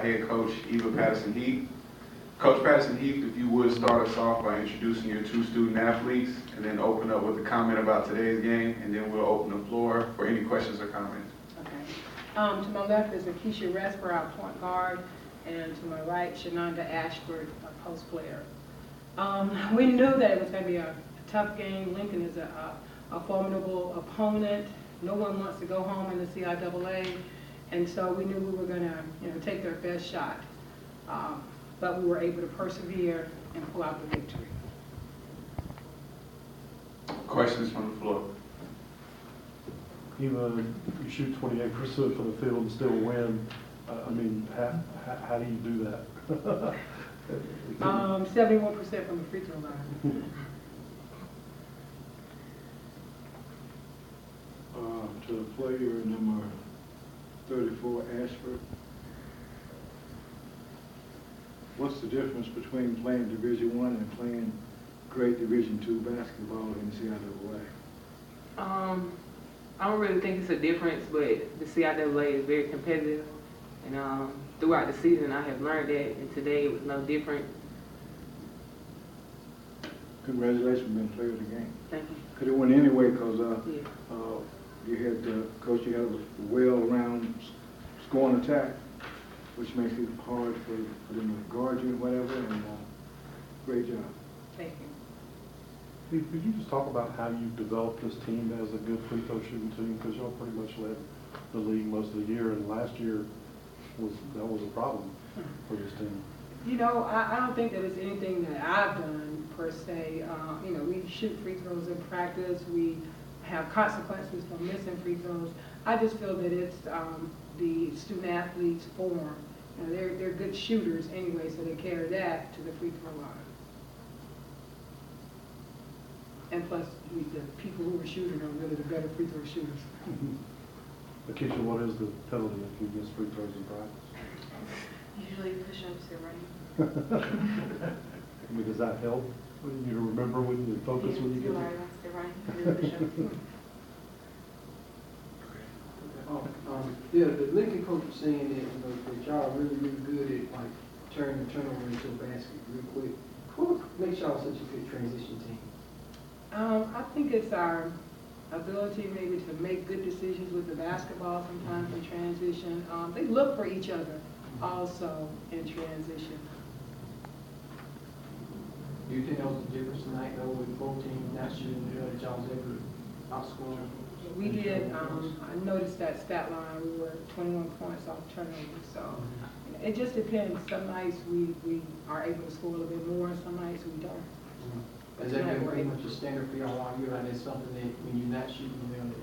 head coach, Eva Patterson-Heath. Coach Patterson-Heath, if you would start us off by introducing your two student athletes and then open up with a comment about today's game, and then we'll open the floor for any questions or comments. Okay. To my left is Akeisha Resper, our point guard, and to my right, Shanonda Ashford, a post player. We knew that it was going to be a tough game. Lincoln is a formidable opponent. No one wants to go home in the CIAA, and so we knew we were going to, take their best shot. But we were able to persevere and pull out the victory. Questions from the floor? You shoot 28% from the field and still win. I mean, how do you do that? 71% from the free throw line. To player number 34, Ashford. What's the difference between playing Division I and playing great Division II basketball in the CIAA? I don't really think it's a difference, but the CIAA is very competitive, and throughout the season I have learned that, and today it was no different. Congratulations on being player of the game. Thank you. Could have won anyway because Yeah. you had coach. You had a well-round scoring attack, which makes it hard for them to guard you and whatever. And great job. Thank you. Could you just talk about how you developed this team as a good free throw shooting team? Because y'all pretty much led the league most of the year, and last year that was a problem for this team. I don't think that it's anything that I've done per se. We shoot free throws in practice. We have consequences for missing free throws. I just feel that it's the student athletes form. They're good shooters anyway, so they carry that to the free throw line. And plus, the people who are shooting are really the better free throw shooters. Akeisha, what is the penalty if you miss free throws in practice? Usually push-ups or running. I mean, does that help you to remember when you focus when you get Larry wants to run, do push-ups. Yeah, the Lincoln coach was saying that y'all are really good at like turning the turnover into a basket real quick. What makes y'all such a good transition team? I think it's our ability maybe to make good decisions with the basketball sometimes in transition. They look for each other also in transition. Do you think that was the difference tonight though with both teams not shooting that y'all was able to outscore them? We did, I noticed that stat line, we were 21 points off turnovers, so it just depends. Some nights we are able to score a little bit more, and some nights we don't. Has that been pretty much a standard for y'all all year? Like it's something that when you're not shooting them,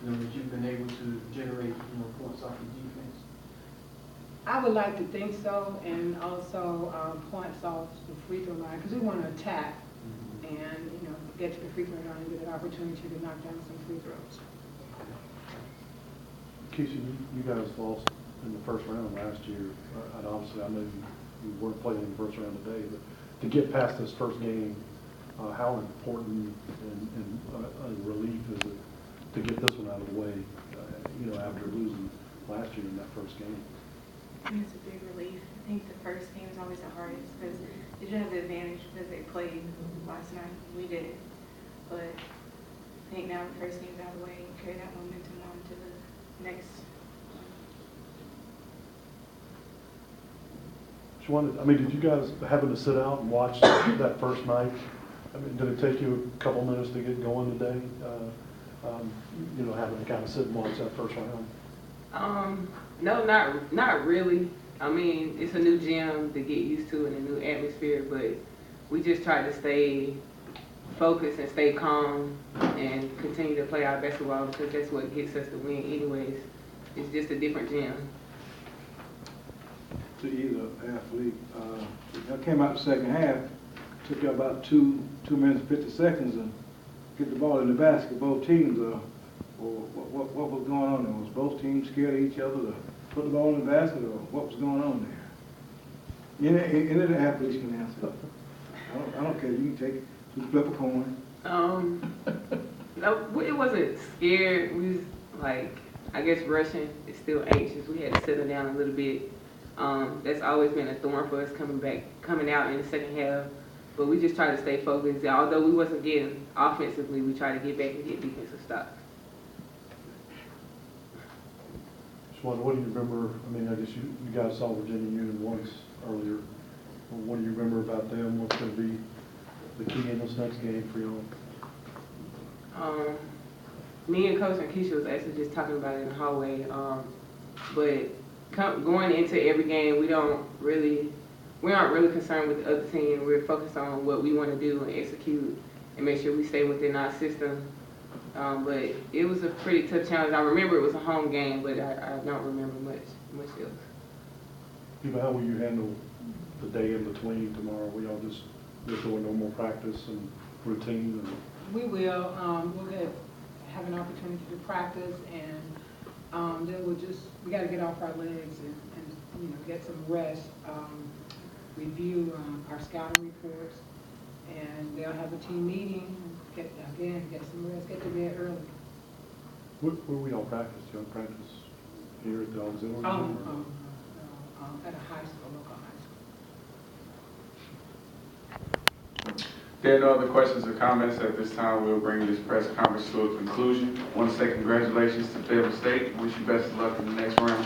that you've been able to generate points off your defense? I would like to think so, and also points off the free throw line, because we want to attack and get to the free throw line and get an opportunity to knock down some free throws. Keisha, you guys lost in the first round last year, and obviously I know you weren't playing in the first round today, but to get past this first game, how important and a relief is it to get this one out of the way, after losing last year in that first game? It's a big relief. I think the first game is always the hardest because they should have the advantage because they played last night. We did it. But I think now the first game's out of the way and carry that momentum on to the next one. Did you guys having to sit out and watch that first night? Did it take you a couple minutes to get going today? Having to kind of sit and watch that first round? No, not really. It's a new gym to get used to and a new atmosphere, but we just try to stay focused and stay calm and continue to play our basketball because that's what gets us the win anyways. It's just a different gym. To either athlete, I came out the second half, took you about 2 minutes and 50 seconds to get the ball in the basket. Both teams, what was going on there? Was both teams scared of each other to put the ball in the basket, or what was going on there? Any of the athletes can answer. I don't care. You can take it. You flip a coin. No, it wasn't scared. We was I guess rushing. It's still anxious. We had to settle down a little bit. That's always been a thorn for us coming out in the second half. But we just try to stay focused. Although we wasn't getting offensively, we try to get back and get defensive stops. Just wonder, what do you remember, I mean, I guess you guys saw Virginia Union once earlier. What do you remember about them? What's going to be the key in this next game for y'all? Me and Coach and Keisha was actually just talking about it in the hallway. But going into every game, we aren't really concerned with the other team. We're focused on what we want to do and execute and make sure we stay within our system. But it was a pretty tough challenge. I remember it was a home game, but I don't remember much else. Eva, how will you handle the day in between tomorrow? Will y'all just do a normal practice and routine? We will, we'll have an opportunity to practice, and then we got to get off our legs and get some rest, review our scouting reports, and they'll have a team meeting, get some rest, get to bed early. Where we all practice? Do y'all practice here at the auxiliary? At a high school, local high school. There are no other questions or comments at this time. We'll bring this press conference to a conclusion. I want to say congratulations to Fayetteville State. Wish you best of luck in the next round.